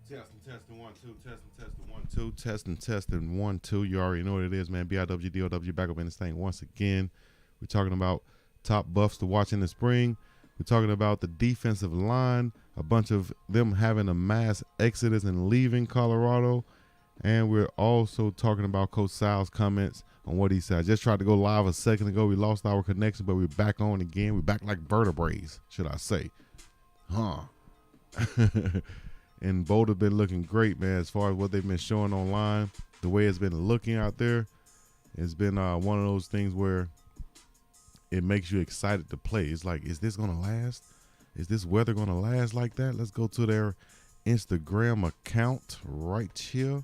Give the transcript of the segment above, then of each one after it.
Testing, 1 2, testing 1 2, testing 1 2. You already know what it is, man. BIGGDOGG back up in this thing once again. We're talking about top buffs to watch in the spring. We're talking about the defensive line, a bunch of them having a mass exodus and leaving Colorado. And we're also talking about Coach Sal's comments on what he said. I just tried to go live a second ago. We lost our connection, but we're back on again. We're back like vertebrae, should I say. And Boulder been looking great, man, as far as what they've been showing online. The way it's been looking out there, it's been one of those things where it makes you excited to play. It's like, is this going to last? Is this weather going to last like that? Let's go to their Instagram account right here.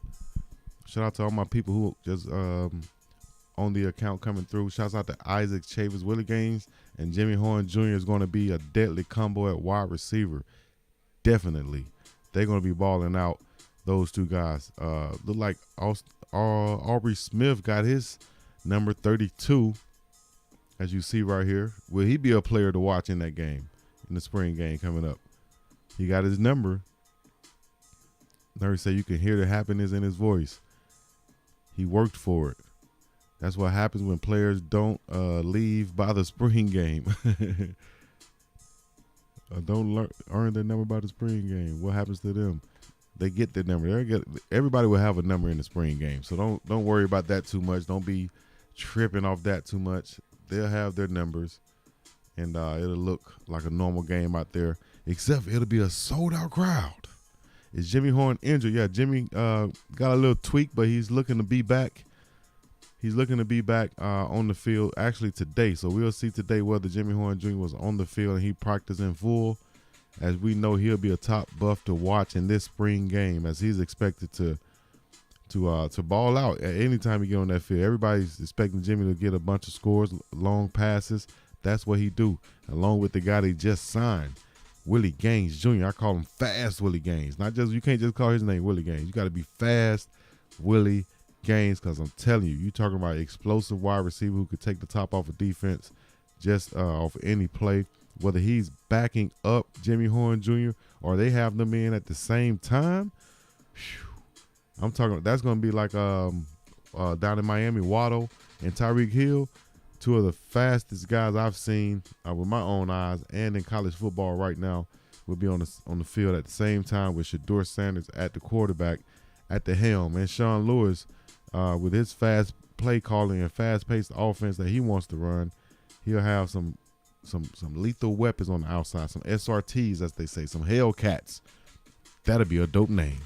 Shout out to all my people who just on the account coming through. Shouts out to Isaac Chavis, Willie Gaines, and Jimmy Horn Jr. is going to be a deadly combo at wide receiver. Definitely. They're going to be balling out, those two guys. Look like Aubrey Smith got his number 32, as you see right here. Will he be a player to watch in that game, in the spring game coming up? He got his number. Larry said you can hear the happiness in his voice. He worked for it. That's what happens when players don't leave by the spring game. Don't earn their number by the spring game. What happens to them? They get their number. Everybody will have a number in the spring game, so don't worry about that too much. Don't be tripping off that too much. They'll have their numbers, and it'll look like a normal game out there, except it'll be a sold-out crowd. Is Jimmy Horn injured? Yeah, Jimmy got a little tweak, but he's looking to be back. He's looking to be back on the field actually today. So we'll see today whether Jimmy Horn Jr. was on the field and he practiced in full. As we know, he'll be a top buff to watch in this spring game, as he's expected to ball out at any time he get on that field. Everybody's expecting Jimmy to get a bunch of scores, long passes. That's what he do, along with the guy they just signed, Willie Gaines Jr. I call him Fast Willie Gaines. You can't just call his name Willie Gaines. You got to be Fast Willie Gaines, because I'm telling you, talking about explosive wide receiver who could take the top off of defense just off any play, whether he's backing up Jimmy Horn Jr. or they have them in at the same time. I'm talking, that's going to be like down in Miami, Waddle and Tyreek Hill, two of the fastest guys I've seen with my own eyes, and in college football right now, will be on the field at the same time with Shedeur Sanders at the quarterback at the helm, and Sean Lewis with his fast play calling and fast-paced offense that he wants to run. He'll have some lethal weapons on the outside, some SRTs, as they say, some Hellcats. That'll be a dope name.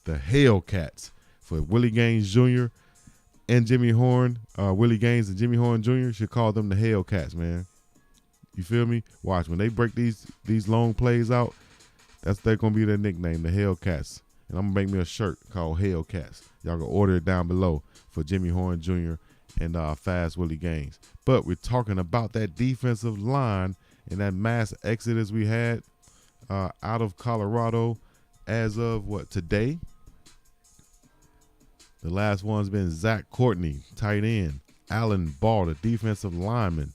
The Hellcats for Willie Gaines Jr. and Jimmy Horn. Willie Gaines and Jimmy Horn Jr. should call them the Hellcats, man. You feel me? Watch, when they break these long plays out, they're going to be their nickname, the Hellcats. And I'm going to make me a shirt called Hellcats. Y'all can order it down below for Jimmy Horn Jr. and Fast Willie Gaines. But we're talking about that defensive line and that mass exodus we had out of Colorado as of, today? The last one's been Zach Courtney, tight end. Alan Ball, the defensive lineman.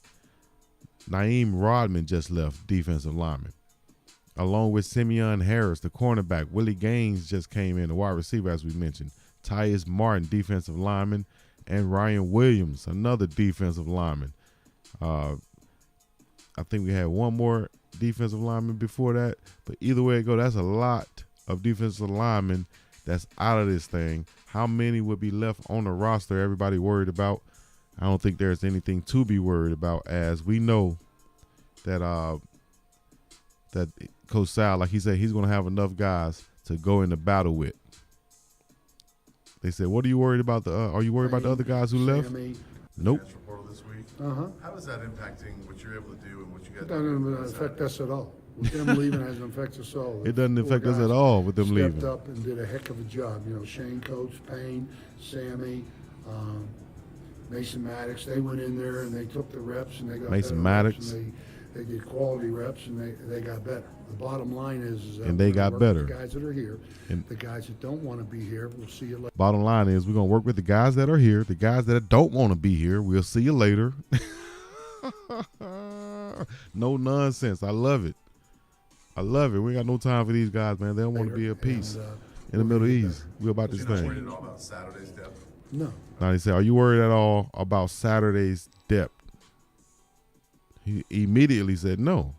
Naeem Rodman just left, defensive lineman. Along with Simeon Harris, the cornerback. Willie Gaines just came in, the wide receiver, as we mentioned. Tyus Martin, defensive lineman. And Ryan Williams, another defensive lineman. I think we had one more defensive lineman before that. But either way it go, that's a lot of defensive linemen that's out of this thing. How many would be left on the roster everybody worried about? I don't think there's anything to be worried about, as we know that that Coach Sal, like he said, he's going to have enough guys to go into battle with. They said, "What are you worried about? Are you worried about the other guys who left?" Nope. This week. Uh-huh. How is that impacting what you're able to do and what you got? It doesn't affect us at all. With them leaving, it doesn't affect us at all. It doesn't Four affect us guys at all with them leaving. Stepped up and did a heck of a job. You know, Shane Coates, Payne, Sammy, Mason Maddox. They went in there and they took the reps and they got Mason better Maddox. reps, and they did quality reps and they got better. The bottom line is that And they we're gonna got work with better. The guys that are here, And the guys that don't want to be here, we'll see you later. bottom line is we're going to work with the guys that are here. The guys that don't want to be here, we'll see you later. No nonsense. I love it. I love it. We ain't got no time for these guys, man. They don't want to be at peace in the Middle East. We about this You're not worried thing. at all about Saturday's depth? No. Now he said, "Are you worried at all about Saturday's depth?" He immediately said no.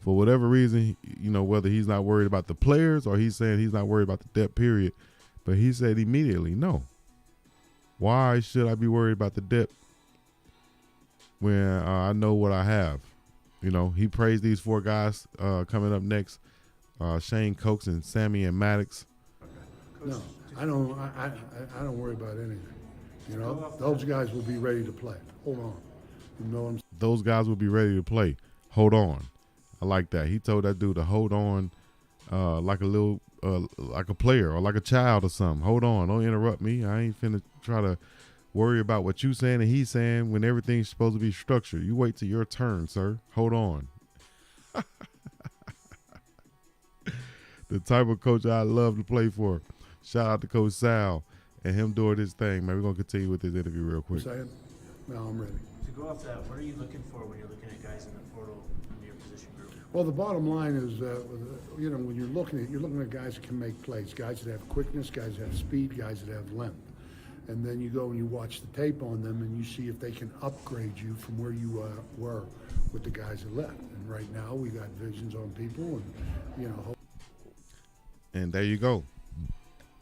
For whatever reason, whether he's not worried about the players or he's saying he's not worried about the depth period, but he said immediately no. Why should I be worried about the depth when I know what I have? He praised these 4 guys coming up next, Shane Coates and Sammy and Maddox. No, I don't. I don't worry about anything. Those guys will be ready to play. Hold on. You know what I'm saying? Those guys will be ready to play. Hold on. I like that. He told that dude to hold on, like a little, like a player or like a child or something. Hold on. Don't interrupt me. I ain't finna try to worry about what you saying and he's saying when everything's supposed to be structured. You wait till your turn, sir. Hold on. The type of coach I love to play for. Shout out to Coach Sal and him doing his thing, man. We're going to continue with this interview real quick. Saying? No, I'm ready. To go off that, what are you looking for when you're looking at guys in the portal in your position group? Well, the bottom line is, when you're looking at guys that can make plays, guys that have quickness, guys that have speed, guys that have length. And then you go and you watch the tape on them and you see if they can upgrade you from where you were with the guys that left. And right now we got visions on people and, And there you go.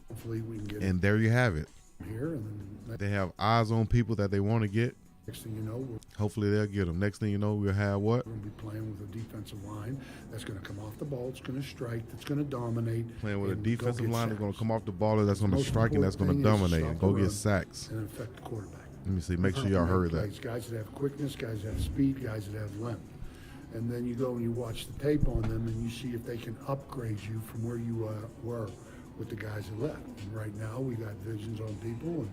hopefully we can get And there you have it. here. And then They have eyes on people that they want to get. next thing you know, we're Hopefully they'll get them. Next thing you know, we'll have what? going to be playing with a defensive line that's going to come off the ball, it's going to strike, it's going to dominate. Playing with a and go defensive get line that's going to sacks. come off the ball, that's going to Most strike and that's going to important thing is dominate and stop go the get run sacks. and affect the quarterback. Let me see. Make sure y'all heard that. Plays, guys that have quickness, guys that have speed, guys that have length. And then you go and you watch the tape on them and you see if they can upgrade you from where you were with the guys that left. And right now we got visions on people and,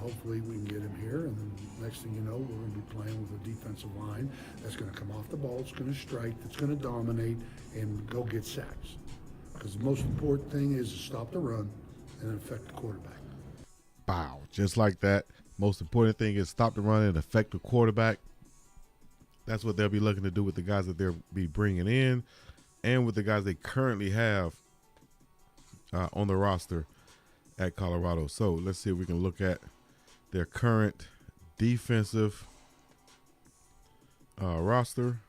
hopefully we can get him here. And then next thing you know, we're going to be playing with a defensive line that's going to come off the ball, it's going to strike, it's going to dominate and go get sacks. Because the most important thing is to stop the run and affect the quarterback. Bow. Just like that. Most important thing is stop the run and affect the quarterback. That's what they'll be looking to do with the guys that they'll be bringing in and with the guys they currently have on the roster at Colorado. So let's see if we can look at their current defensive roster.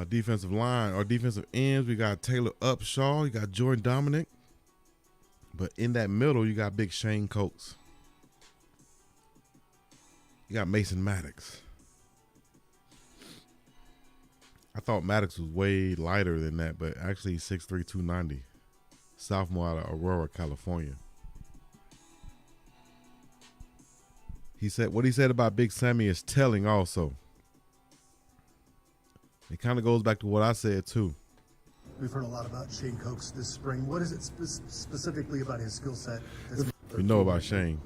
Defensive line or defensive ends, we got Taylor Upshaw, you got Jordan Dominic. But in that middle, you got big Shane Coates. You got Mason Maddox. I thought Maddox was way lighter than that, but actually he's 6'3", 290. Sophomore out of Aurora, California. He said what he said about Big Sammy is telling also. It kind of goes back to what I said too. We've heard a lot about Shane Coates this spring. What is it specifically about his skill set? We know about Shane.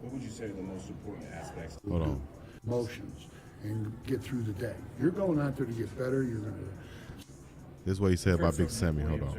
What would you say are the most important aspects? Hold on. Motions and get through the day. You're going out there to get better. You're going to. This is what he said about Big Sammy. Hold on.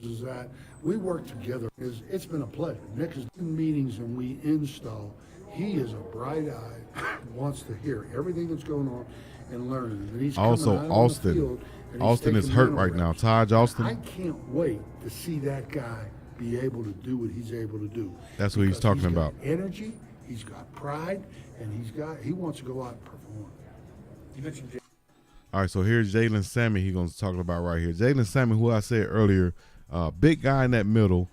Is that we work together. It's been a pleasure. Nick is in meetings and we install. He is a bright eye, wants to hear everything that's going on and learning. And he's Also, coming out on the Austin. field and he's Austin is taking hurt mental right now. reps. Taj Austin. I can't wait to see that guy be able to do what he's able to do. That's what he's Because talking got about. Energy, he's got pride, and he wants to go out and perform. You mentioned All right, so here's Jalen Sammy he's going to talk about right here. Jalen Sammy, who I said earlier, big guy in that middle,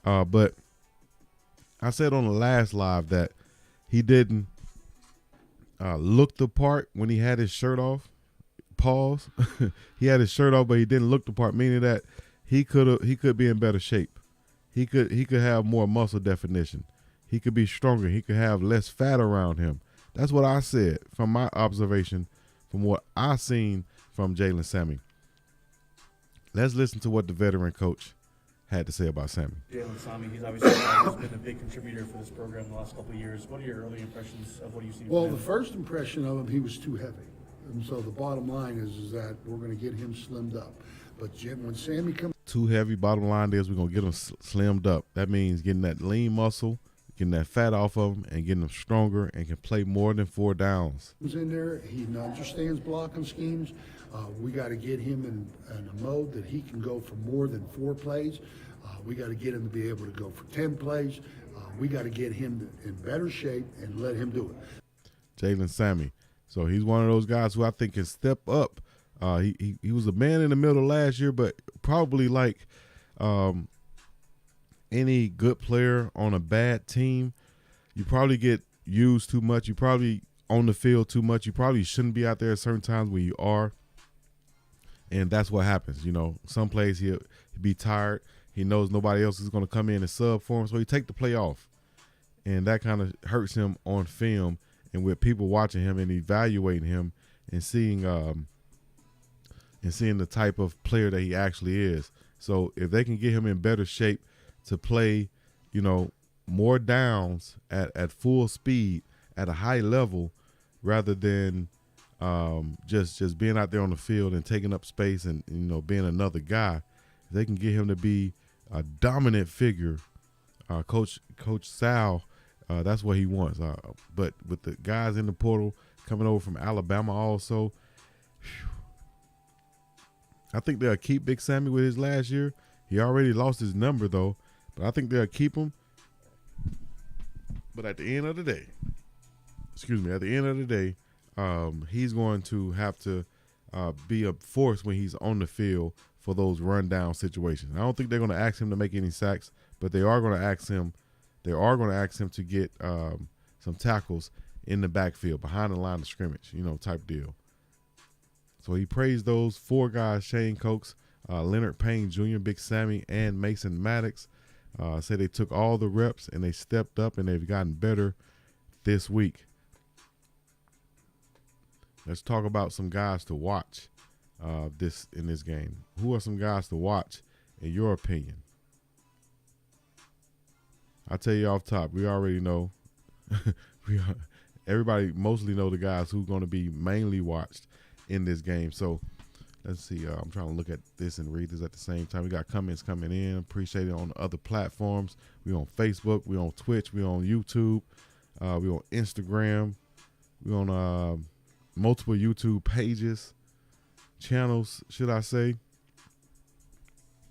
but I said on the last live that he didn't look the part when he had his shirt off. Pause. He had his shirt off, but he didn't look the part, meaning that he could be in better shape. He could have more muscle definition. He could be stronger. He could have less fat around him. That's what I said from my observation, from what I seen from Jalen Sammy. Let's listen to what the veteran coach had to say about Sammy. Jalen Sammy, he's obviously has been a big contributor for this program the last couple of years. What are your early impressions of what you've seen? Well, from the him? first impression of him, he was too heavy. And so the bottom line is that we're going to get him slimmed up. But when Sammy comes, Too heavy. Bottom line is we're going to get him slimmed up. That means getting that lean muscle, getting that fat off of him and getting him stronger and can play more than 4 downs. He's in there. He understands blocking schemes. We got to get him in a mode that he can go for more than 4 plays. We got to get him to be able to go for 10 plays. We got to get him in better shape and let him do it. Jalen Sammy. So he's one of those guys who I think can step up. He was a man in the middle last year, but probably like any good player on a bad team, you probably get used too much. You probably on the field too much. You probably shouldn't be out there at certain times when you are. And that's what happens. You know, some plays he'll be tired. He knows nobody else is going to come in and sub for him, so he take the play off. And that kind of hurts him on film and with people watching him and evaluating him and seeing the type of player that he actually is. So if they can get him in better shape to play, you know, more downs at full speed at a high level rather than just being out there on the field and taking up space and, you know, being another guy, if they can get him to be a dominant figure, Coach Sal, that's what he wants. But with the guys in the portal coming over from Alabama also, I think they'll keep Big Sammy with his last year. He already lost his number, though, but I think they'll keep him. But at the end of the day, he's going to have to be a force when he's on the field for those rundown situations. I don't think they're going to ask him to make any sacks, but they are going to ask him. They are going to ask him to get some tackles in the backfield behind the line of scrimmage, you know, type deal. So he praised those 4 guys: Shane Cokes, Leonard Payne Jr., Big Sammy, and Mason Maddox. Said they took all the reps and they stepped up and they've gotten better this week. Let's talk about some guys to watch in this game. Who are some guys to watch in your opinion? I'll tell you off top. We already know. Everybody mostly know the guys who are going to be mainly watched in this game. So let's see. I'm trying to look at this and read this at the same time. We got comments coming in. Appreciate it on other platforms. We on Facebook. We on Twitch. We on YouTube. We on Instagram. We on multiple YouTube pages, channels, should I say.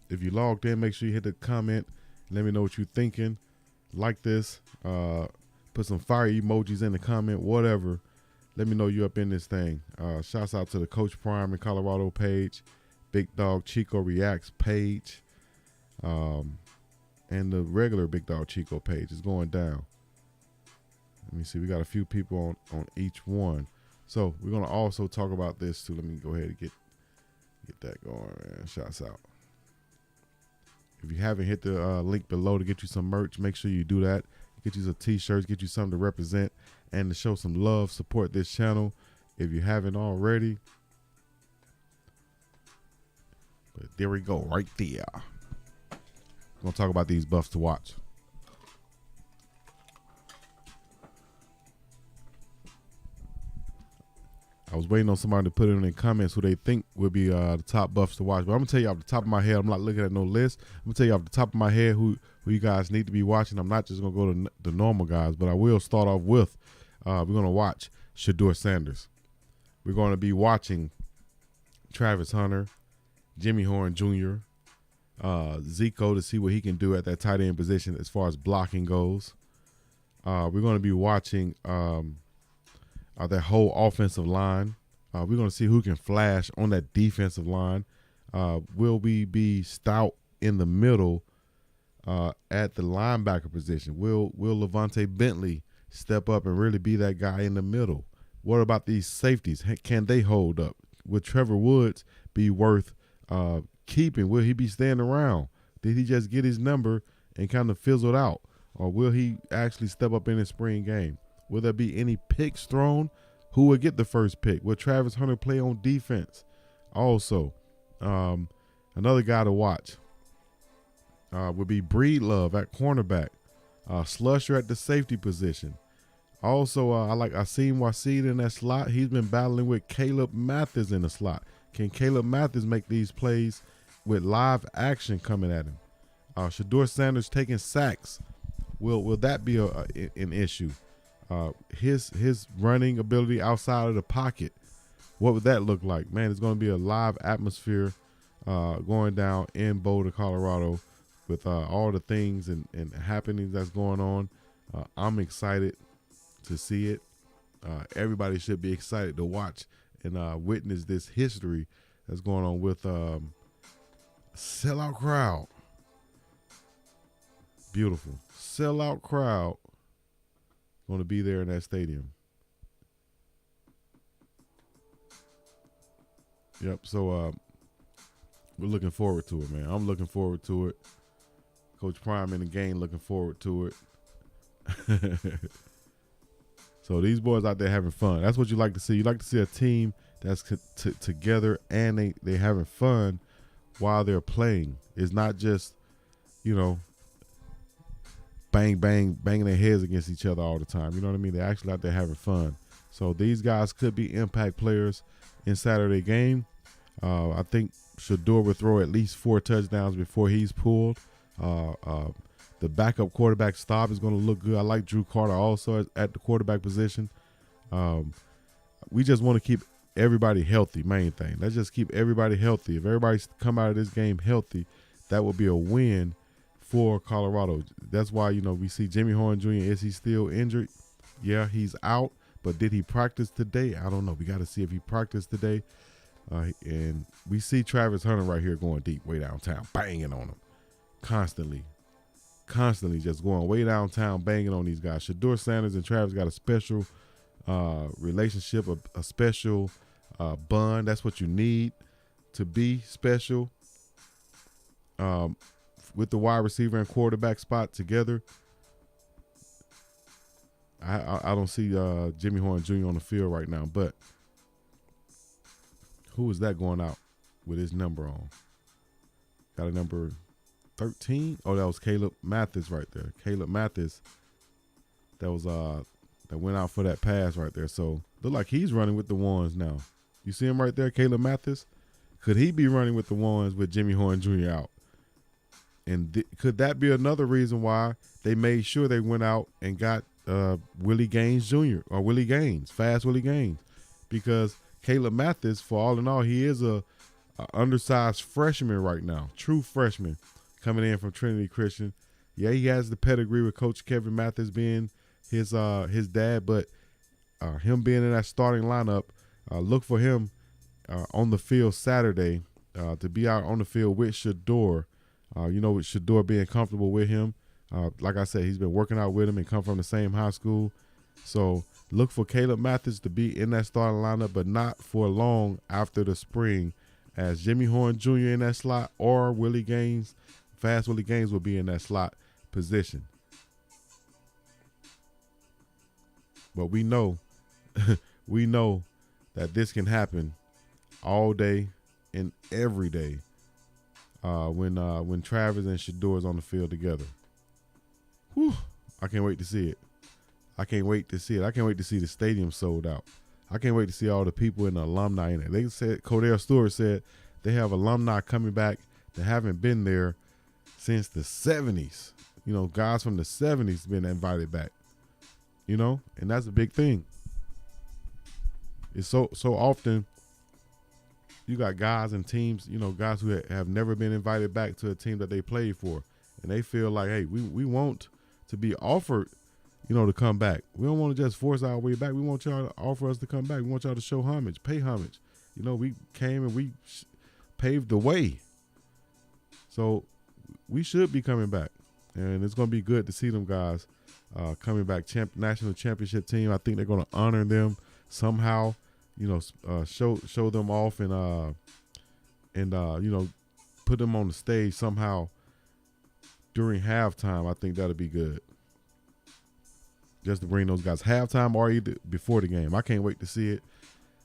If you logged in, make sure you hit the comment. Let me know what you're thinking. Like this. Put some fire emojis in the comment, whatever. Let me know you up in this thing. Shouts out to the Coach Prime in Colorado page, Big Dog Chico Reacts page, and the regular Big Dog Chico page is going down. Let me see. We got a few people on each one. So we're going to also talk about this too. Let me go ahead and get that going, man. Shouts out. If you haven't hit the link below to get you some merch, make sure you do that. Get you some t-shirts, get you something to represent and to show some love, support this channel if you haven't already. But there we go, right there. We're going to talk about these buffs to watch. I was waiting on somebody to put it in the comments who they think would be the top buffs to watch. But I'm going to tell you off the top of my head, I'm not looking at no list. I'm going to tell you off the top of my head who you guys need to be watching. I'm not just going to go to the normal guys, but I will start off with, we're going to watch Shedeur Sanders. We're going to be watching Travis Hunter, Jimmy Horn Jr., Zico to see what he can do at that tight end position as far as blocking goes. We're going to be watching their whole offensive line. We're going to see who can flash on that defensive line. Will we be stout in the middle at the linebacker position? Will Levante Bentley step up and really be that guy in the middle? What about these safeties? Can they hold up? Will Trevor Woods be worth keeping? Will he be staying around? Did he just get his number and kind of fizzled out? Or will he actually step up in the spring game? Will there be any picks thrown? Who will get the first pick? Will Travis Hunter play on defense? Also, another guy to watch would be Breedlove at cornerback. Slusher at the safety position. Also, I like Asim Wasid in that slot. He's been battling with Caleb Mathis in the slot. Can Caleb Mathis make these plays with live action coming at him? Shedeur Sanders taking sacks will that be an issue? His running ability outside of the pocket, what would that look like? Man, it's going to be a live atmosphere going down in Boulder, Colorado, with all the things and happenings that's going on. I'm excited to see it. Everybody should be excited to watch and witness this history that's going on with sellout crowd. Beautiful. Sellout crowd going to be there in that stadium. Yep. So we're looking forward to it, man. I'm looking forward to it. Coach Prime in the game looking forward to it. So these boys out there having fun. That's what you like to see. You like to see a team that's together and they having fun while they're playing. It's not just, banging their heads against each other all the time. You know what I mean? They're actually out there having fun. So these guys could be impact players in Saturday game. I think Shador will throw at least 4 touchdowns before he's pulled. The backup quarterback stop is going to look good. I like Drew Carter also at the quarterback position. We just want to keep everybody healthy, main thing. Let's just keep everybody healthy. If everybody's come out of this game healthy, that will be a win for Colorado. That's why, we see Jimmy Horn Jr. Is he still injured? Yeah, he's out. But did he practice today? I don't know. We got to see if he practiced today. And we see Travis Hunter right here going deep, way downtown, banging on him constantly just going way downtown, banging on these guys. Shador Sanders and Travis got a special relationship, a special bond. That's what you need to be special. With the wide receiver and quarterback spot together, I don't see Jimmy Horn Jr. on the field right now. But who is that going out with his number on? Got a number 13? Oh, that was Caleb Mathis right there. Caleb Mathis. That was that went out for that pass right there. So look like he's running with the ones now. You see him right there, Caleb Mathis? Could he be running with the ones with Jimmy Horn Jr. out? And could that be another reason why they made sure they went out and got Willie Gaines Jr. or Willie Gaines, fast Willie Gaines? Because Caleb Mathis, for all in all, he is a undersized freshman right now, true freshman coming in from Trinity Christian. Yeah, he has the pedigree with Coach Kevin Mathis being his dad, but him being in that starting lineup, look for him on the field Saturday to be out on the field with Shador. With Shador being comfortable with him. Like I said, he's been working out with him and come from the same high school. So look for Caleb Mathis to be in that starting lineup, but not for long after the spring, as Jimmy Horn Jr. in that slot or Willie Gaines, fast Willie Gaines will be in that slot position. But we know that this can happen all day and every day when Travis and Shador is on the field together. Whew, I can't wait to see it. I can't wait to see the stadium sold out. I can't wait to see all the people and the alumni in it. They said, Cordell Stewart said they have alumni coming back that haven't been there since the 70s. Guys from the 70s been invited back. And that's a big thing. It's so often you got guys and teams, guys who have never been invited back to a team that they played for. And they feel like, hey, we want to be offered, to come back. We don't want to just force our way back. We want y'all to offer us to come back. We want y'all to show homage, pay homage. We came and we paved the way. So we should be coming back. And it's going to be good to see them guys coming back. National championship team. I think they're going to honor them somehow. Show them off and put them on the stage somehow during halftime. I think that'll be good. Just to bring those guys halftime or either before the game. I can't wait to see it.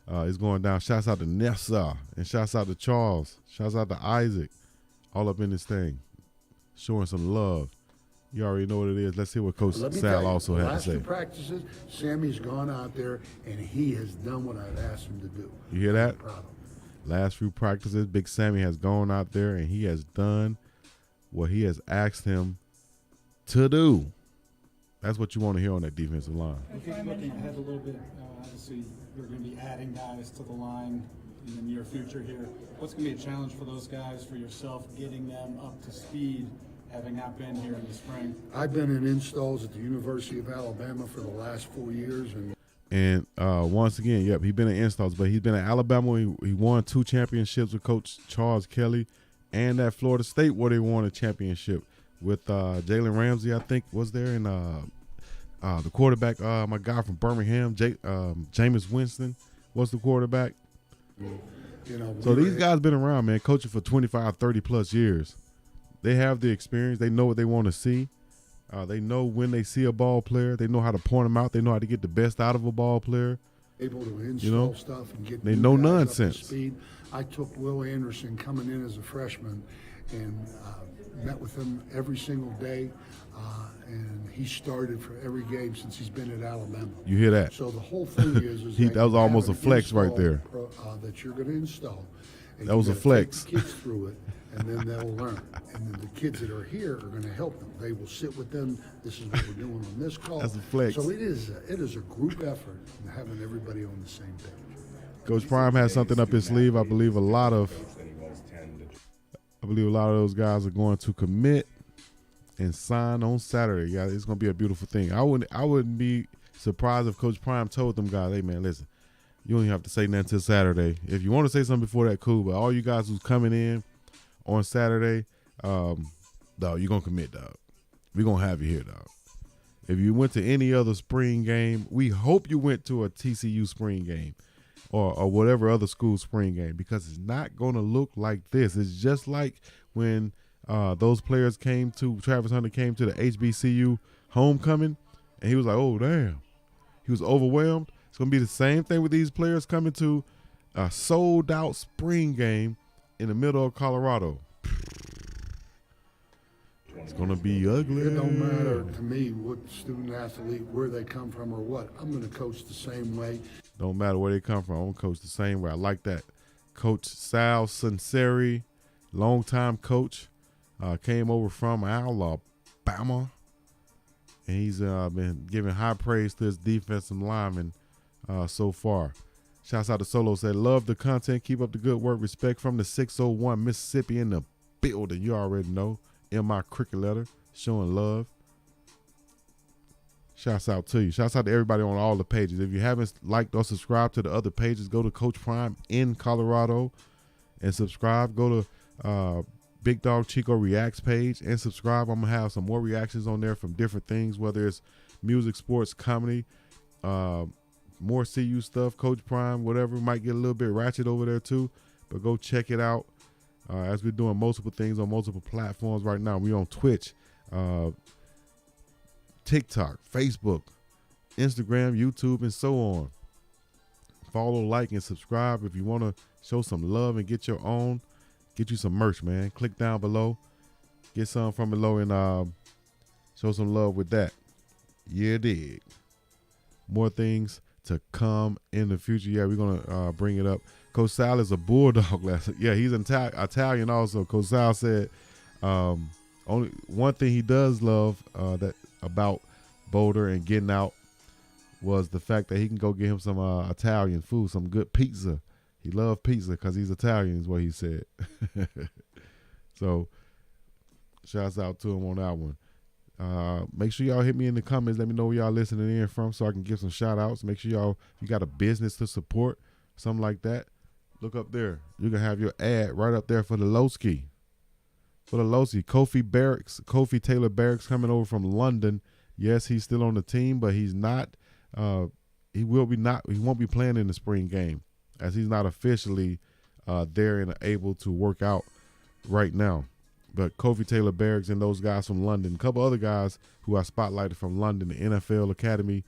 It's going down. Shouts out to Nessa and shouts out to Charles. Shouts out to Isaac. All up in this thing. Showing some love. You already know what it is. Let's hear what Coach Sal also had to say. Last 2 practices, Sammy's gone out there and he has done what I've asked him to do. You hear that? I'm proud of him. Last few practices, Big Sammy has gone out there and he has done what he has asked him to do. That's what you want to hear on that defensive line. Okay, looking ahead a little bit, obviously you're going to be adding guys to the line in the near future here. What's going to be a challenge for those guys, for yourself, getting them up to speed, having not been here in the spring? I've been in installs at the University of Alabama for the last 4 years, And once again, yep, he's been in installs, but he's been at Alabama. He won 2 championships with Coach Charles Kelly, and at Florida State where they won a championship with Jalen Ramsey, I think, was there, and the quarterback, my guy from Birmingham, Jameis Winston, was the quarterback. you know. So these guys been around, man, coaching for 25, 30 plus years. They have the experience. They know what they want to see. They know when they see a ball player. They know how to point them out. They know how to get the best out of a ball player. Able to install stuff and get they new know guys nonsense. up to speed. I took Will Anderson coming in as a freshman and met with him every single day, and he started for every game since he's been at Alabama. You hear that? So the whole thing is That was you almost have a an flex right install there. that you're going to install. And That you was a gotta flex. take the kids through it, and then they'll learn. And then the kids that are here are going to help them. They will sit with them. This is what we're doing on this call. That's a flex. So it is a group effort and having everybody on the same page. Coach Prime has something up his sleeve. I believe a lot of those guys are going to commit and sign on Saturday. Yeah, it's going to be a beautiful thing. I wouldn't be surprised if Coach Prime told them guys, hey, man, listen, you don't even have to say nothing until Saturday. If you want to say something before that, cool. But all you guys who's coming in on Saturday, dog, you're going to commit, dog. We're going to have you here, dog. If you went to any other spring game, we hope you went to a TCU spring game or whatever other school spring game, because it's not going to look like this. It's just like when those players Travis Hunter came to the HBCU homecoming, and he was like, oh, damn. He was overwhelmed. It's going to be the same thing with these players coming to a sold-out spring game in the middle of Colorado. It's going to be ugly. It don't matter to me what student athlete, where they come from or what. I'm going to coach the same way. Don't matter where they come from. I'm going to coach the same way. I like that. Coach Sal Sunseri, longtime coach, came over from Alabama, and he's been giving high praise to his defensive linemen so far. Shouts out to Solo, said, love the content. Keep up the good work. Respect from the 601 Mississippi in the building. You already know. In my cricket letter, showing love. Shouts out to you. Shouts out to everybody on all the pages. If you haven't liked or subscribed to the other pages, go to Coach Prime in Colorado and subscribe. Go to Big Dog Chico Reacts page and subscribe. I'm going to have some more reactions on there from different things, whether it's music, sports, comedy, more CU stuff, Coach Prime, whatever. Might get a little bit ratchet over there too, but go check it out. As we're doing multiple things on multiple platforms right now. We're on Twitch, TikTok, Facebook, Instagram, YouTube, and so on. Follow, like, and subscribe. If you want to show some love and get your own, get you some merch, man. Click down below. Get some from below and show some love with that. Yeah, dig. More things to come in the future. Yeah, we're going to bring it up. Coach Sal is a Bulldog. Yeah, he's Italian also. Coach Sal said only one thing he does love that about Boulder and getting out was the fact that he can go get him some Italian food, some good pizza. He loves pizza because he's Italian is what he said. So shouts out to him on that one. Make sure y'all hit me in the comments. Let me know where y'all listening in from so I can give some shout outs. Make sure y'all, if you got a business to support, something like that, look up there. You can have your ad right up there for the Lowski. For the Lowski. Kofi Taylor Barracks coming over from London. Yes, he's still on the team, but he's not. He won't be playing in the spring game as he's not officially there and able to work out right now. But Kofi Taylor Barracks and those guys from London, a couple other guys who I spotlighted from London, the NFL Academy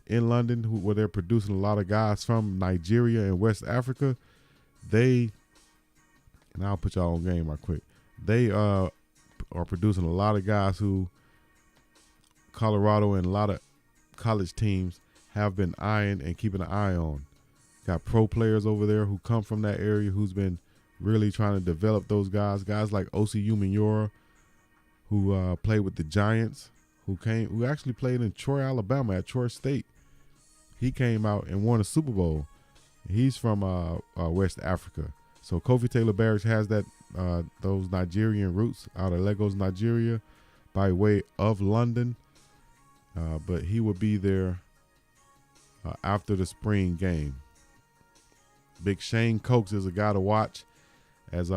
in London, where they're producing a lot of guys from Nigeria and West Africa. And I'll put y'all on game right quick. They are producing a lot of guys who Colorado and a lot of college teams have been eyeing and keeping an eye on. Got pro players over there who come from that area who's been really trying to develop those guys. Guys like Osi Umenyiora, who played with the Giants, who actually played in Troy, Alabama at Troy State. He came out and won a Super Bowl. He's from West Africa. So Kofi Taylor Barracks has that those Nigerian roots out of Lagos, Nigeria, by way of London. But he will be there after the spring game. Big Shane Cokes is a guy to watch, as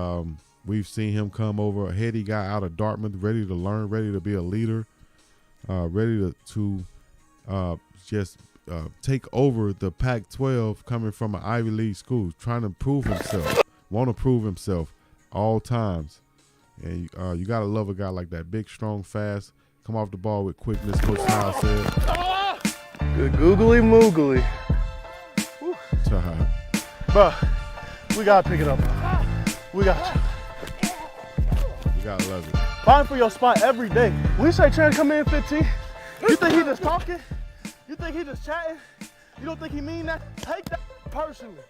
we've seen him come over, a heady guy out of Dartmouth, ready to learn, ready to be a leader, ready to just take over the Pac-12, coming from an Ivy League school, trying to prove himself, want to prove himself all times. And you got to love a guy like that. Big, strong, fast, come off the ball with quickness, Coach Kyle said. Good googly moogly. Bro, we gotta pick it up. We got you. You gotta love it. Fighting for your spot every day. We say trying to come in 15. You think he just talking? You think he just chatting? You don't think he mean that? Take that personally.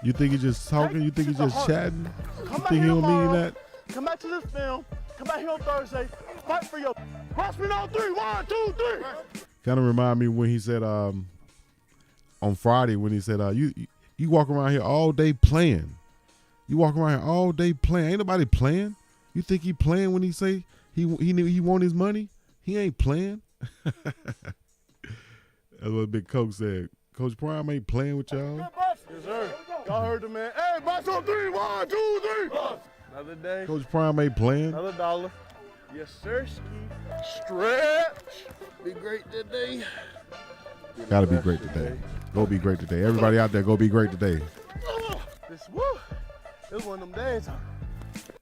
You think he just talking? You think he just chatting? Come You back think he here don't mean tomorrow. that? Come back to this film. Come back here on Thursday. Fight for your. Watch me on 3. 1, 2, 3. Kind of remind me when he said on Friday, when he said you walk around here all day playing. You walk around here all day playing. Ain't nobody playing. You think he playing when he say he want his money? He ain't playing. That's what Big Coach said. Coach Prime ain't playing with y'all. Yes, sir. Y'all heard the man. Hey, box on 3. 1, 2, 3. Another day. Coach Prime ain't playing. Another dollar. Yes, sir. Stretch. Be great today. Gotta be great today. Go be great today. Everybody out there, go be great today. This was one of them days.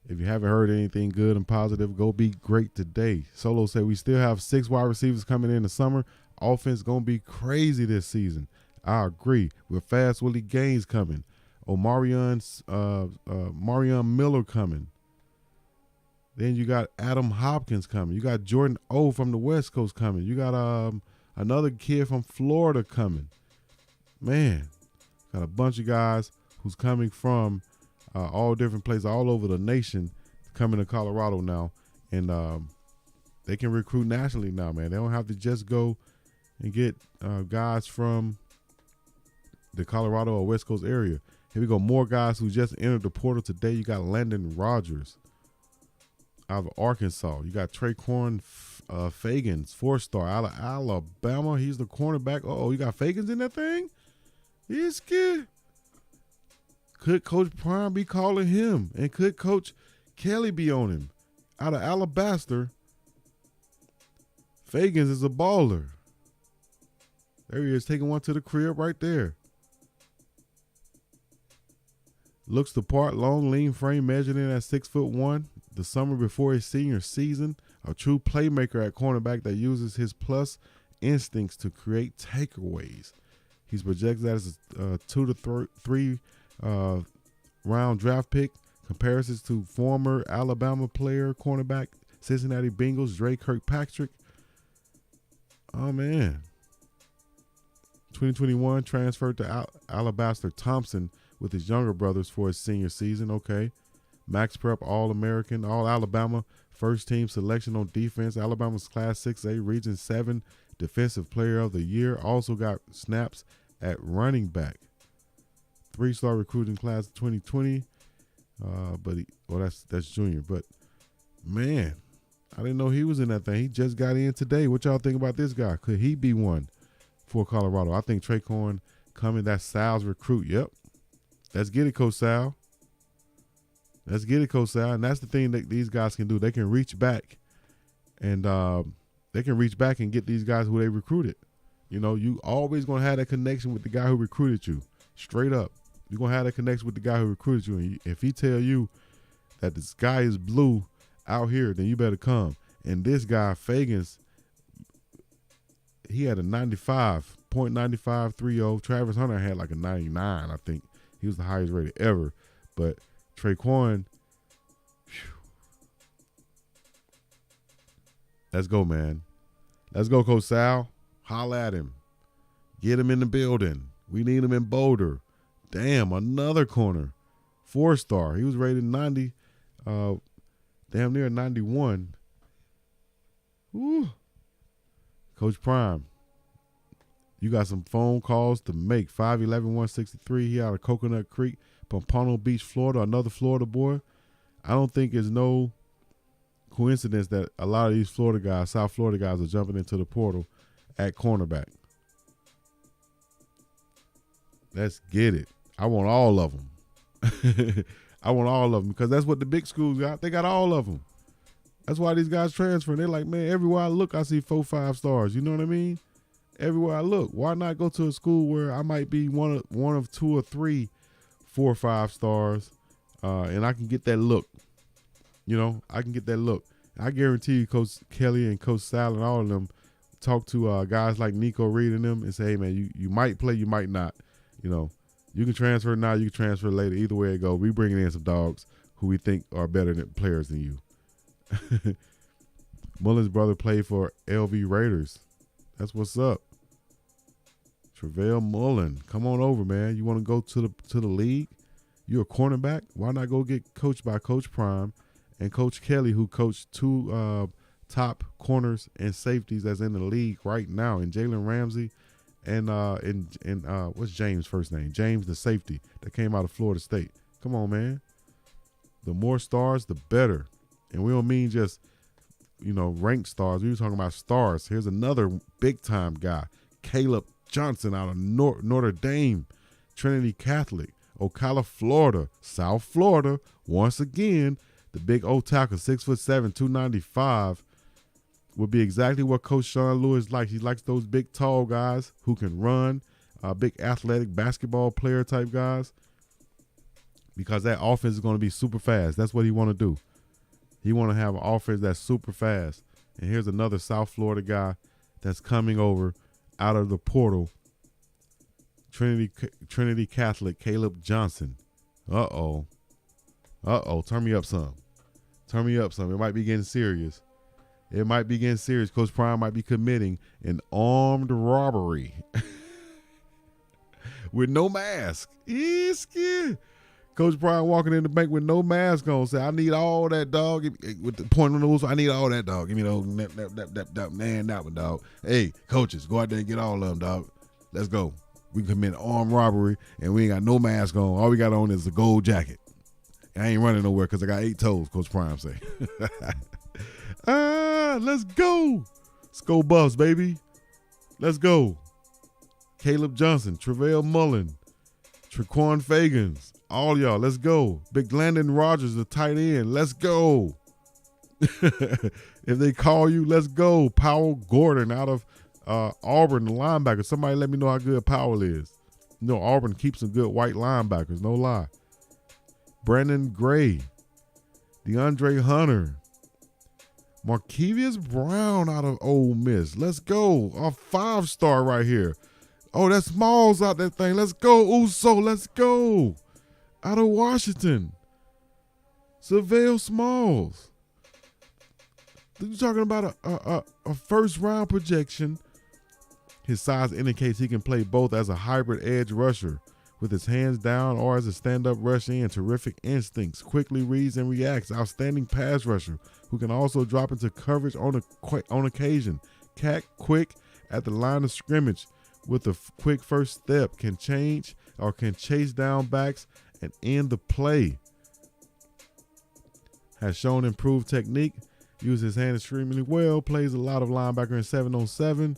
If you haven't heard anything good and positive, go be great today. Solo said we still have 6 wide receivers coming in the summer. Offense gonna be crazy this season. I agree. With Fast Willie Gaines coming, Marion Miller coming. Then you got Adam Hopkins coming. You got Jordan O from the West Coast coming. You got another kid from Florida coming. Man, got a bunch of guys who's coming from all different places all over the nation coming to Colorado now. And they can recruit nationally now, man. They don't have to just go and get guys from the Colorado or West Coast area. Here we go. More guys who just entered the portal today. You got Landon Rogers out of Arkansas. You got Traquan Fagans, 4-star out of Alabama. He's the cornerback. Oh, you got Fagans in that thing? He's good. Could Coach Prime be calling him? And could Coach Kelly be on him? Out of Alabaster, Fagans is a baller. There he is, taking one to the crib right there. Looks the part, long, lean frame, measured in at 6'1". The summer before his senior season, a true playmaker at cornerback that uses his plus instincts to create takeaways. He's projected as a 2 to 3 round draft pick. Comparisons to former Alabama player, cornerback, Cincinnati Bengals, Dre Kirkpatrick. Oh, man. 2021 transferred to Alabaster Thompson with his younger brothers for his senior season. Okay. Max Prep, All-American, All-Alabama, first-team selection on defense. Alabama's Class 6A Region 7 Defensive Player of the Year. Also got snaps at running back. 3-star recruiting class of 2020. That's junior. But, man, I didn't know he was in that thing. He just got in today. What y'all think about this guy? Could he be one for Colorado? I think Traquan coming. That's Sal's recruit. Yep. Let's get it, Coach Sal. Let's get it, Coach Sal. And that's the thing that these guys can do. They can reach back and get these guys who they recruited. You know, you always going to have that connection with the guy who recruited you. Straight up. You're going to have that connection with the guy who recruited you. And if he tell you that the sky is blue out here, then you better come. And this guy, Fagans, he had a 95.9530. Travis Hunter had like a 99, I think. He was the highest rated ever. But Traquan, let's go, man. Let's go, Coach Sal. Holla at him. Get him in the building. We need him in Boulder. Damn, another corner. 4-star. He was rated 90, damn near 91. Woo. Coach Prime, you got some phone calls to make. 5'11", 163. He out of Coconut Creek, Pompano Beach, Florida. Another Florida boy. I don't think it's no coincidence that a lot of these Florida guys, South Florida guys, are jumping into the portal at cornerback. Let's get it. I want all of them. I want all of them because that's what the big schools got. They got all of them. That's why these guys transfer. They're like, man, everywhere I look, I see 4, 5 stars. You know what I mean? Everywhere I look. Why not go to a school where I might be one of 2 or 3 4 or 5 stars, and I can get that look. You know, I can get that look. I guarantee you, Coach Kelly and Coach Sal and all of them talk to guys like Nico Reed and them and say, hey, man, you might play, you might not. You know, you can transfer now, you can transfer later. Either way it goes, we bringing in some dogs who we think are better than players than you. Mullen's brother played for LV Raiders. That's what's up. Travell Mullen, come on over, man. You want to go to the league? You're a cornerback. Why not go get coached by Coach Prime and Coach Kelly, who coached 2 top corners and safeties that's in the league right now, and Jalen Ramsey and what's James' first name? James, the safety that came out of Florida State. Come on, man. The more stars, the better. And we don't mean just, ranked stars. We were talking about stars. Here's another big-time guy, Caleb Johnson out of Notre Dame, Trinity Catholic, Ocala, Florida, South Florida. Once again, the big old tackle, 6'7", 295, would be exactly what Coach Sean Lewis likes. He likes those big, tall guys who can run, big athletic basketball player type guys, because that offense is going to be super fast. That's what he want to do. He want to have an offense that's super fast. And here's another South Florida guy that's coming over out of the portal, Trinity Catholic, Caleb Johnson. Uh-oh. Turn me up some. It might be getting serious. Coach Prime might be committing an armed robbery with no mask. He's scared. Coach Prime walking in the bank with no mask on, say, I need all that, dog. With the point on the nose, I need all that, dog. Give me that one, dog. Hey, coaches, go out there and get all of them, dog. Let's go. We can commit armed robbery, and we ain't got no mask on. All we got on is a gold jacket. I ain't running nowhere because I got 8 toes, Coach Prime say. Let's go. Let's go Buffs, baby. Let's go. Caleb Johnson, Travell Mullen, Traquan Fagans, all y'all, let's go. Big Landon Rogers, the tight end, let's go. If they call you, let's go. Powell Gordon out of Auburn, the linebacker. Somebody let me know how good Powell is. Auburn keeps some good white linebackers, no lie. Brandon Gray, DeAndre Hunter, Markevius Brown out of Ole Miss. Let's go. A 5-star right here. Oh, that's Smalls out that thing. Let's go. Uso, let's go. Out of Washington. Savale Smalls. You're talking about a first-round projection. His size indicates he can play both as a hybrid edge rusher with his hands down or as a stand-up rush in. Terrific instincts, quickly reads and reacts. Outstanding pass rusher who can also drop into coverage on occasion. Quick at the line of scrimmage with a quick first step. Can chase down backs and end the play. Has shown improved technique. Uses his hand extremely well. Plays a lot of linebacker in 7-on-7.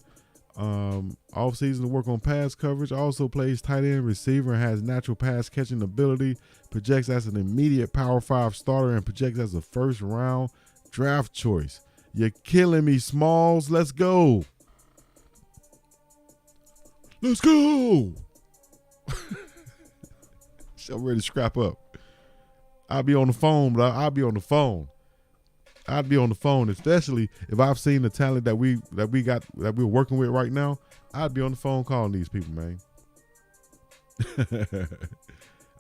Off-season to work on pass coverage. Also plays tight end, receiver, and has natural pass catching ability. Projects as an immediate Power 5 starter and projects as a first-round draft choice. You're killing me, Smalls. Let's go. Let's go. I'm ready to scrap up. I'll be on the phone, but I'll be on the phone. I'd be on the phone, especially if I've seen the talent that we're working with right now. I'd be on the phone calling these people, man. I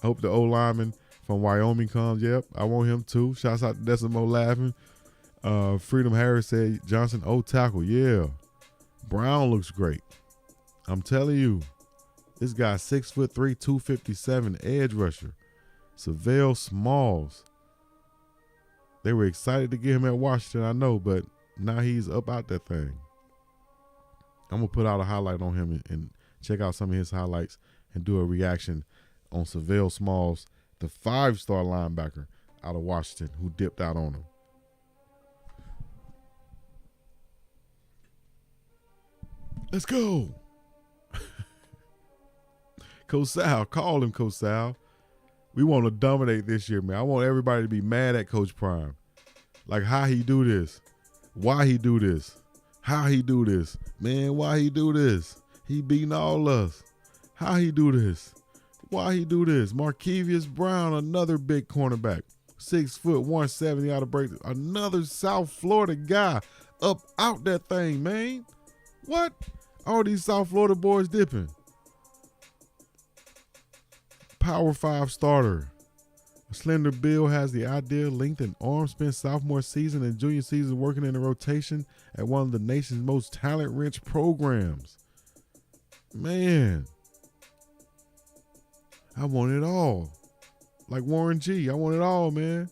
hope the old lineman from Wyoming comes. Yep, I want him too. Shouts out to Decimo laughing. Freedom Harris said Johnson tackle. Yeah, Brown looks great. I'm telling you, this guy 6'3", 257 edge rusher. Savale Smalls. They were excited to get him at Washington, I know, but Now he's up out that thing. I'm going to put out a highlight on him and check out some of his highlights and do a reaction on Savell Smalls, the 5-star linebacker out of Washington who dipped out on him. Let's go. Coach Sal, call him, Coach Sal. We want to dominate this year, man. I want everybody to be mad at Coach Prime. Like, how he do this? Why he do this? How he do this? Man, why he do this? He beating all us. How he do this? Why he do this? Markevius Brown, another big cornerback. 6 foot, 170 out of break. Another South Florida guy up out that thing, man. What? All these South Florida boys dipping. Power 5 starter. A slender build, has the ideal length and arm. Spent sophomore season and junior season working in the rotation at one of the nation's most talent-rich programs. Man, I want it all. Like Warren G, I want it all, man.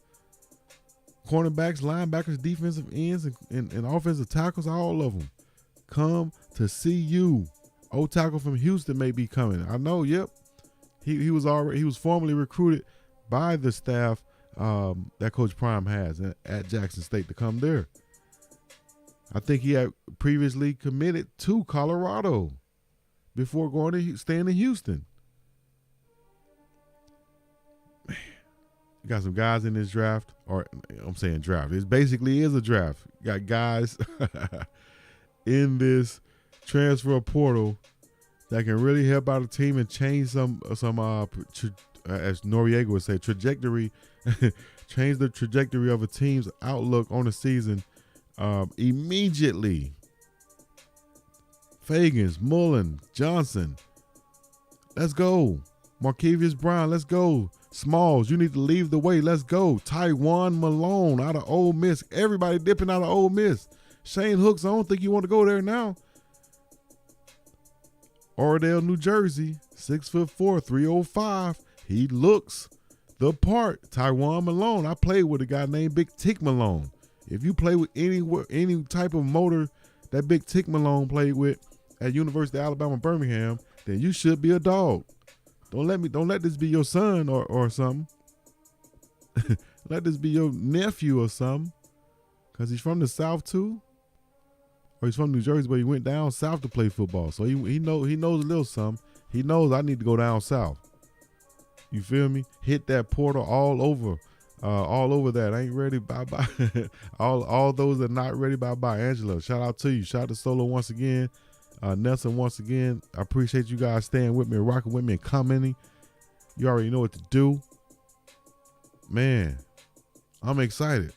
Cornerbacks, linebackers, defensive ends, and offensive tackles, all of them. Come to see you. Old tackle from Houston may be coming. I know, yep. He was formerly recruited by the staff that Coach Prime has at Jackson State to come there. I think he had previously committed to Colorado before going to staying in Houston. Man, you got some guys in this draft, or I'm saying draft. It basically is a draft. You got guys in this transfer portal that can really help out a team and change some as Noriega would say, trajectory, change the trajectory of a team's outlook on the season immediately. Fagans, Mullen, Johnson, let's go. Markevius Brown, let's go. Smalls, you need to leave the way, let's go. Tywan Malone out of Ole Miss. Everybody dipping out of Ole Miss. Shane Hooks, I don't think you want to go there now. Oradell, New Jersey, 6'4", 305. He looks the part. Tywan Malone. I played with a guy named Big Tick Malone. If you play with any type of motor that Big Tick Malone played with at University of Alabama, Birmingham, then you should be a dog. Don't let this be your son or something. Let this be your nephew or something. Cause he's from the South too. Or he's from New Jersey, but he went down south to play football. So he knows a little something. He knows I need to go down south. You feel me? Hit that portal all over that. I ain't ready, bye-bye. all those that are not ready, bye-bye. Angela, shout out to you. Shout out to Solo once again. Nelson once again. I appreciate you guys staying with me, rocking with me, and commenting. You already know what to do. Man, I'm excited.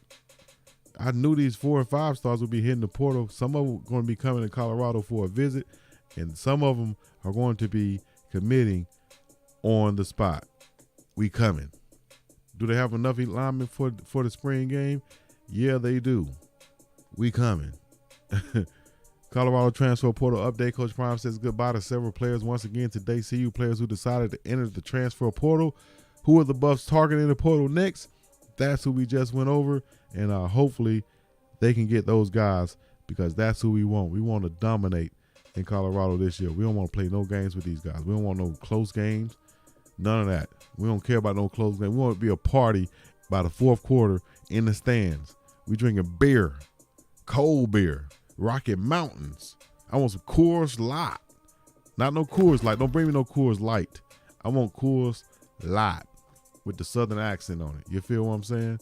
I knew these 4 and 5 stars would be hitting the portal. Some of them are going to be coming to Colorado for a visit, and some of them are going to be committing on the spot. We coming. Do they have enough alignment for the spring game? Yeah, they do. We coming. Colorado transfer portal update. Coach Prime says goodbye to several players once again today. CU players who decided to enter the transfer portal. Who are the Buffs targeting the portal next? That's who we just went over. And hopefully they can get those guys, because that's who we want. We want to dominate in Colorado this year. We don't want to play no games with these guys. We don't want no close games. None of that. We don't care about no close games. We want to be a party by the fourth quarter in the stands. We drinking beer, cold beer, Rocky Mountains. I want some Coors Light. Not no Coors Light. Don't bring me no Coors Light. I want Coors Light with the southern accent on it. You feel what I'm saying?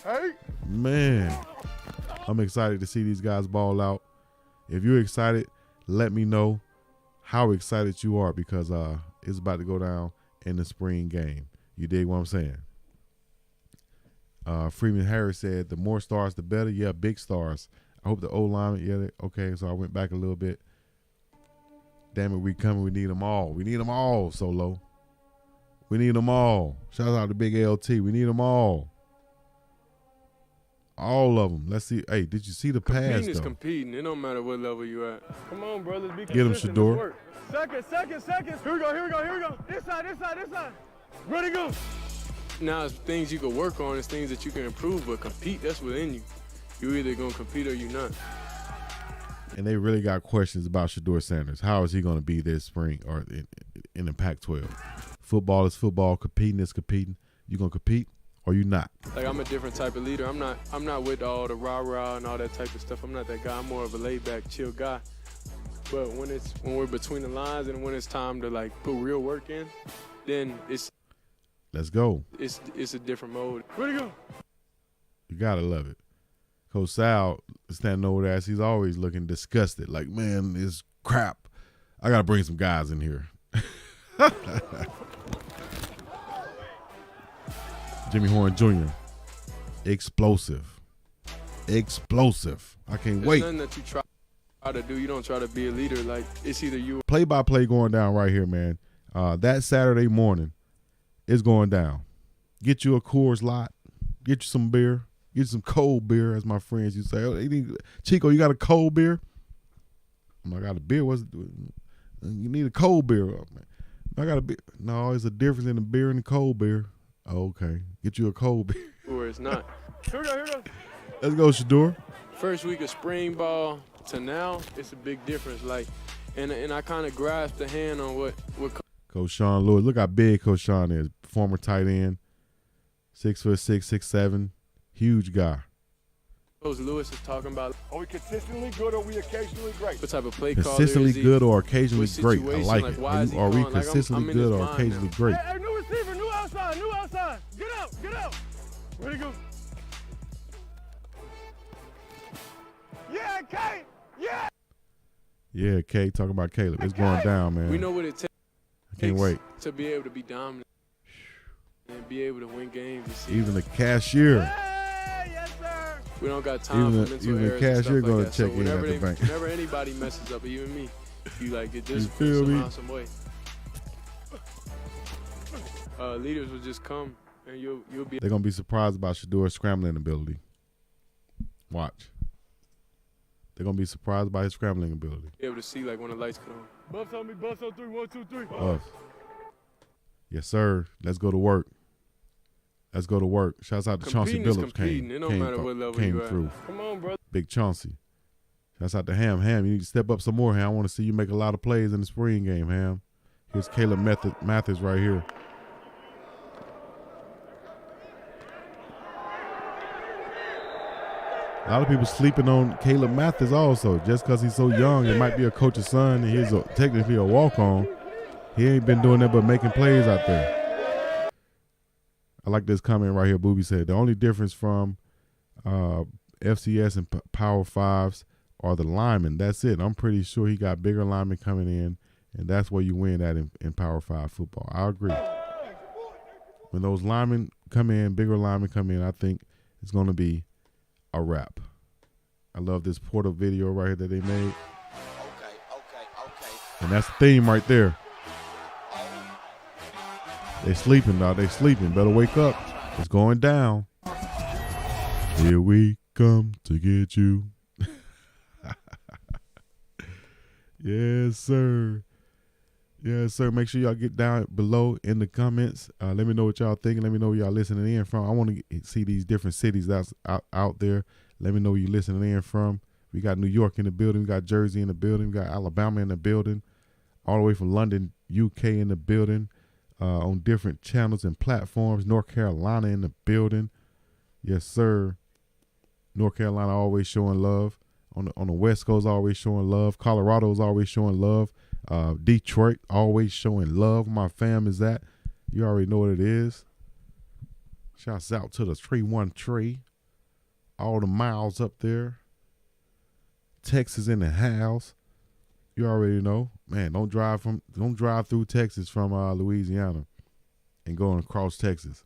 Hey. Man, I'm excited to see these guys ball out. If you're excited, let me know how excited you are, because it's about to go down in the spring game. You dig what I'm saying? Freeman Harris said the more stars, the better. Yeah, big stars. I hope the O-line, okay, so I went back a little bit. Damn it, we coming. We need them all. We need them all, Solo. We need them all. Shout out to Big LT. We need them all. All of them. Let's see. Hey, did you see the pass, Competing is though? competing. It don't matter what level you at. Come on, brothers. Be Get him, consistent. Shador. Let's work. Second. Here we go. This side. Ready, go. Now, it's things you can work on. It's things that you can improve, but compete, that's within you. You either gonna compete or you not. And they really got questions about Shedeur Sanders. How is he going to be this spring or in the Pac-12? Football is football. Competing is competing. You gonna compete or you not? Like, I'm a different type of leader. I'm not with all the rah-rah and all that type of stuff. I'm not that guy. I'm more of a laid-back, chill guy. But when we're between the lines and when it's time to like put real work in, then Let's go. It's a different mode. Where'd he go? You gotta love it. Coach Sal standing over there, he's always looking disgusted. Like, man, this crap. I gotta bring some guys in here. Jimmy Horn Jr. Explosive. I can't There's wait. nothing that you try to do. You don't try to be a leader. Like, it's either you. Play-by-play going down right here, man. That Saturday morning is going down. Get you a Coors Lot. Get you some beer. Get you some cold beer, as my friends used to say. Oh, Chico, you got a cold beer? I got a beer. You need a cold beer. Oh, man. I got a beer. No, there's a difference in the beer and the cold beer. Oh, okay. Get you a cold beer. Or it's not. Here we go. Let's go, Shedeur. First week of spring ball to now, it's a big difference. Like, and I kind of grasped the hand on what Coach Sean Lewis. Look how big Coach Sean is. Former tight end. 6'6", 6'7". Huge guy. Coach Lewis is talking about. Are we consistently good or are we occasionally great? What type of play caller Consistently is he? good or occasionally What great. I situation? like Like, it. why is he Are we calling? Like, consistently I'm in good his or mind occasionally now. great? Hey, new receiver, new outside. Get out. Where'd he go? Yeah, K. Yeah. Yeah, K. Talking about Caleb. It's going down, man. We know what it takes. I can't wait. To be able to be dominant and be able to win games. And see. Even the cashier. Hey, yes, sir. We don't got time for mental even the errors and cashier stuff gonna like that. check So in at the bank. Whenever anybody messes up, even me, you like get You this feel me? somehow, some way. Leaders will just come and you'll be. They're gonna be surprised about Shedeur's scrambling ability. Watch. They're gonna be surprised by his scrambling ability. able to see like when the lights come on. Bust on me, bust on 3, 1, 2, 3. Us. Yes, sir. Let's go to work. Shouts out to Chauncey Competing is Billups competing. It don't matter what level you at. through. Come on, brother. Big Chauncey. Shouts out to Ham. Ham, you need to step up some more, Ham. I want to see you make a lot of plays in the spring game, Ham. Here's Caleb Mathis right here. A lot of people sleeping on Caleb Mathis also. Just because he's so young, it might be a coach's son, and he's technically a walk-on. He ain't been doing that but making plays out there. I like this comment right here. Booby said, the only difference from FCS and Power 5s are the linemen. That's it. I'm pretty sure he got bigger linemen coming in, and that's where you win at in Power 5 football. I agree. When those linemen come in, bigger linemen come in, I think it's going to be a wrap. I love this Porter video right here that they made. Okay. And that's the theme right there. They sleeping, dog. They sleeping. Better wake up. It's going down. Here we come to get you. Yes, sir. Yes, sir. Make sure y'all get down below in the comments. Let me know what y'all thinking. Let me know where y'all listening in from. I want to see these different cities that's out there. Let me know where you listening in from. We got New York in the building. We got Jersey in the building. We got Alabama in the building. All the way from London, UK in the building. On different channels and platforms. North Carolina in the building. Yes, sir. North Carolina always showing love. On the West Coast always showing love. Colorado's always showing love. Detroit always showing love. My fam is that. You already know what it is. Shouts out to the 313. All the miles up there. Texas in the house. You already know. Man, don't drive through Texas from Louisiana and going across Texas.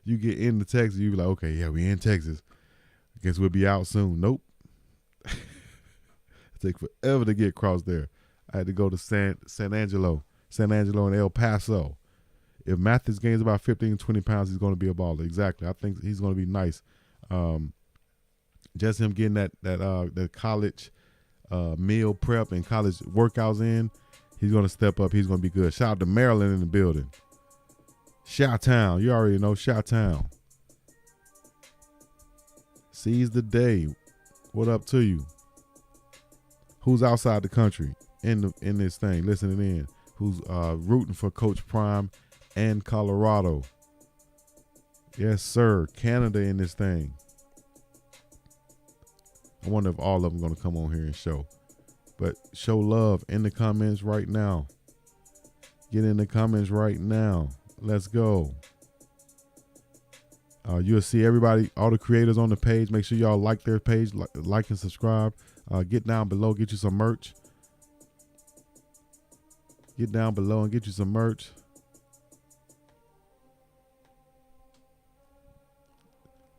You get into Texas, you be like, okay, yeah, we in Texas. Guess we'll be out soon. Nope. It take forever to get across there. I had to go to San Angelo and El Paso. If Mathis gains about 15, 20 pounds, he's going to be a baller. Exactly. I think he's going to be nice. Just him getting that college meal prep and college workouts in, he's going to step up. He's going to be good. Shout out to Maryland in the building. Chi-Town. You already know Chi-Town. Seize the day. What up to you? Who's outside the country in this thing, listening in? Who's rooting for Coach Prime and Colorado? Yes, sir. Canada in this thing. I wonder if all of them going to come on here and show. But show love in the comments right now. Get in the comments right now. Let's go. You'll see everybody, all the creators on the page. Make sure y'all like their page, like and subscribe. Get down below, get you some merch. Get down below and get you some merch.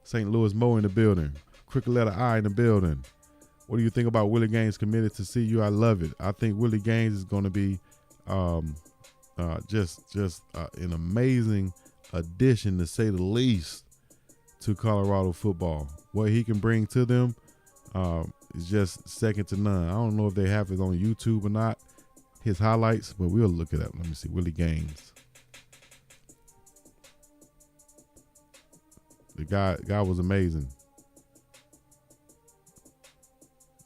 St. Louis Mo in the building. Crooked letter I in the building. What do you think about Willie Gaines committed to CU? I love it. I think Willie Gaines is going to be just an amazing addition, to say the least, to Colorado football. What he can bring to them is just second to none. I don't know if they have it on YouTube or not, his highlights, but we'll look it up. Let me see. Willie Gaines. The guy was amazing.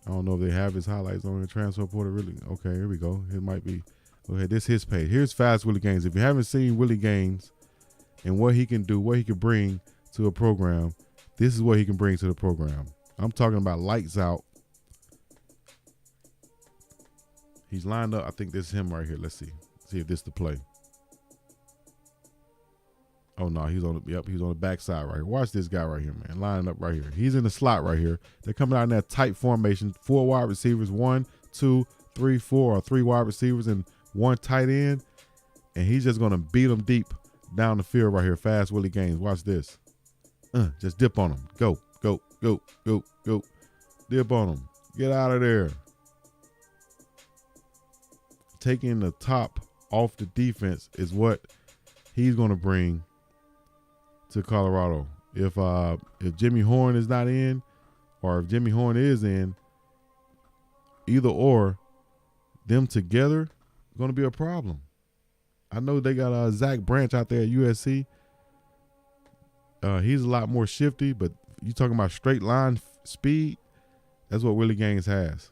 I don't know if they have his highlights on the transfer portal. Really? Okay, here we go. It might be. Okay, this is his page. Here's Fast Willie Gaines. If you haven't seen Willie Gaines and what he can do, what he can bring to a program, this is what he can bring to the program. I'm talking about lights out. He's lined up. I think this is him right here. Let's see. See if this is the play. Oh no, he's on the backside right here. Watch this guy right here, man. Lining up right here. He's in the slot right here. They're coming out in that tight formation. 4 wide receivers, 1, 2, 3, 4, or 3 wide receivers and 1 tight end. And he's just gonna beat them deep down the field right here. Fast Willie Gaines. Watch this. Just dip on him. Go, go, go, go, go. Dip on him. Get out of there. Taking the top off the defense is what he's gonna bring to Colorado. If Jimmy Horn is not in, or if Jimmy Horn is in, either or, them together going to be a problem. I know they got Zach Branch out there at USC. He's a lot more shifty, but you talking about straight line speed, that's what Willie Gaines has.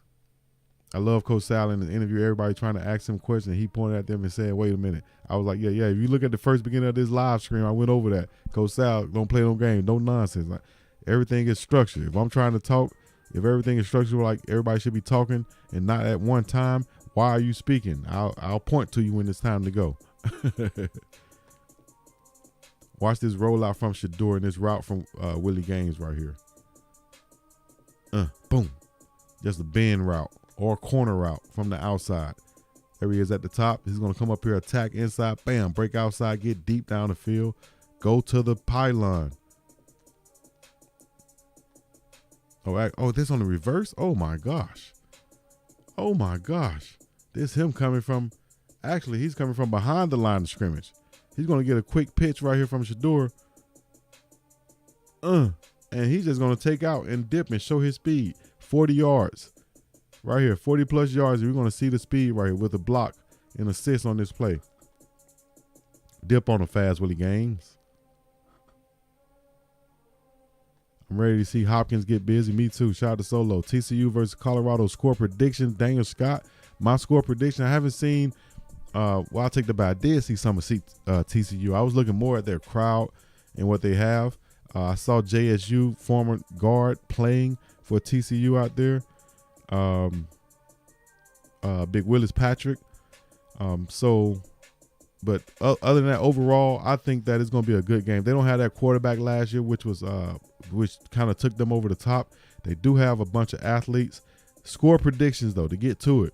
I love Coach Sal in the interview. Everybody trying to ask him questions. He pointed at them and said, wait a minute. I was like, yeah. If you look at the first beginning of this live stream, I went over that. Coach Sal, don't play no game. No nonsense. Like, everything is structured. If I'm trying to talk, if everything is structured like everybody should be talking and not at one time, why are you speaking? I'll point to you when it's time to go. Watch this rollout from Shador and this route from Willie Gaines right here. Boom. Just a bend route. Or corner route from the outside. There he is at the top. He's going to come up here, attack inside, bam, break outside, get deep down the field, go to the pylon. Oh, this on the reverse? Oh, my gosh. Oh, my gosh. This him coming from, actually, he's coming from behind the line of scrimmage. He's going to get a quick pitch right here from Shador. And he's just going to take out and dip and show his speed. 40 yards. Right here, 40-plus yards. We're going to see the speed right here with a block and assist on this play. Dip on the Fast Willie Gaines. I'm ready to see Hopkins get busy. Me too. Shout out to Solo. TCU versus Colorado score prediction. Daniel Scott. My score prediction. I haven't seen. I'll take the bet. I did see some of TCU. I was looking more at their crowd and what they have. I saw JSU former guard playing for TCU out there. Big Willis Patrick. But other than that, overall, I think that it's going to be a good game. They don't have that quarterback last year, which kind of took them over the top. They do have a bunch of athletes. Score predictions, though, to get to it.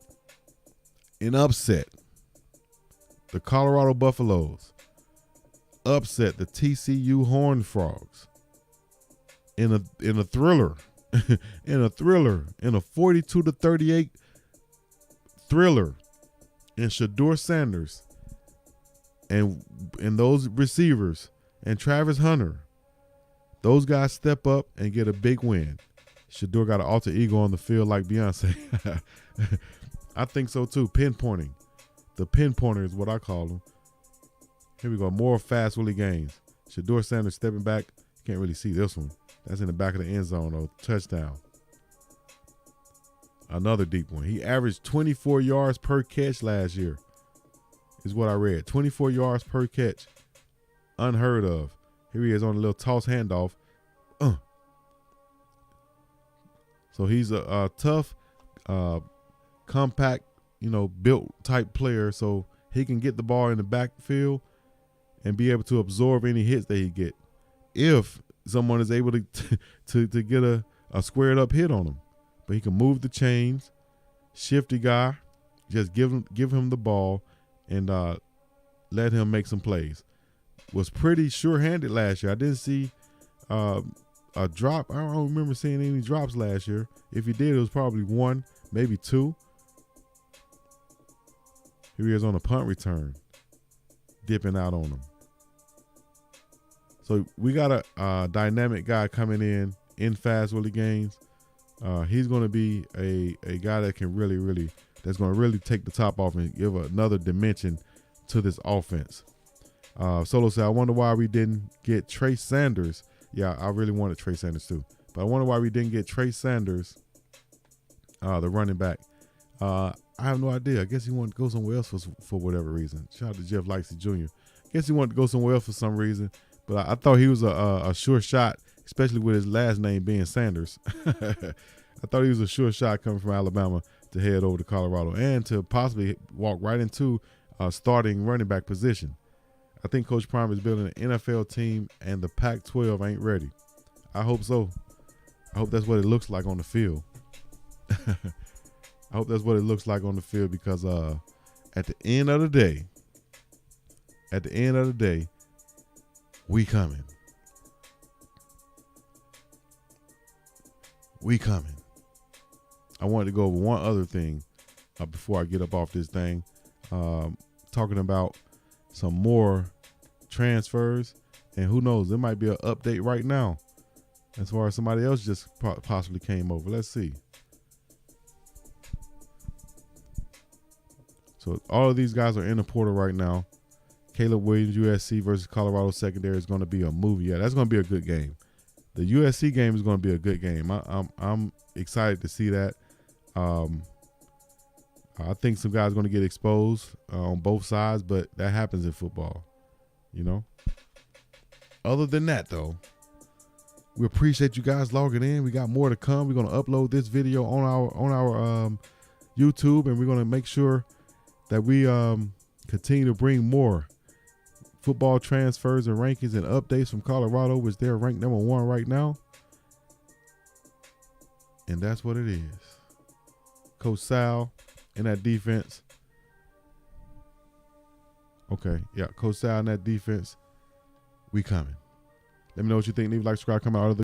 An upset. The Colorado Buffaloes upset the TCU Horned Frogs in a thriller. in a 42-38 thriller. And Shador Sanders and those receivers and Travis Hunter, those guys step up and get a big win. Shador got an alter ego on the field like Beyonce. I think so too. Pinpointing. The pinpointer is what I call him. Here we go. More Fast Willie Gaines. Shador Sanders stepping back. Can't really see this one. That's in the back of the end zone, though. Touchdown. Another deep one. He averaged 24 yards per catch last year, is what I read. 24 yards per catch. Unheard of. Here he is on a little toss handoff. So he's a tough, compact, built type player. So he can get the ball in the backfield and be able to absorb any hits that he get. If someone is able to get a squared up hit on him. But he can move the chains, shifty guy, just give him the ball and let him make some plays. Was pretty sure-handed last year. I didn't see a drop. I don't remember seeing any drops last year. If he did, it was probably one, maybe two. Here he is on a punt return, dipping out on him. So we got a dynamic guy coming in fast Willie Gaines. He's going to be a guy that can that's going to really take the top off and give another dimension to this offense. Solo said, I wonder why we didn't get Trey Sanders. Yeah, I really wanted Trey Sanders too. But I wonder why we didn't get Trey Sanders, the running back. I have no idea. I guess he wanted to go somewhere else for whatever reason. Shout out to Jeff Lightsey Jr. I guess he wanted to go somewhere else for some reason. But I thought he was a sure shot, especially with his last name being Sanders. I thought he was a sure shot coming from Alabama to head over to Colorado and to possibly walk right into a starting running back position. I think Coach Prime is building an NFL team and the Pac-12 ain't ready. I hope so. I hope that's what it looks like on the field. I hope that's what it looks like on the field because at the end of the day, we coming. We coming. I wanted to go over one other thing before I get up off this thing. Talking about some more transfers. And who knows, there might be an update right now as far as somebody else just possibly came over. Let's see. So all of these guys are in the portal right now. Caleb Williams, USC versus Colorado secondary is going to be a movie. Yeah, that's going to be a good game. The USC game is going to be a good game. I'm excited to see that. I think some guys are going to get exposed on both sides, but that happens in football, Other than that, though, we appreciate you guys logging in. We got more to come. We're going to upload this video on our YouTube, and we're going to make sure that we continue to bring more football transfers and rankings and updates from Colorado, which they're ranked number 1 right now. And that's what it is. Coach Sal in that defense. Okay, yeah, Coach Sal in that defense. We coming. Let me know what you think. Leave a like, subscribe, comment, all other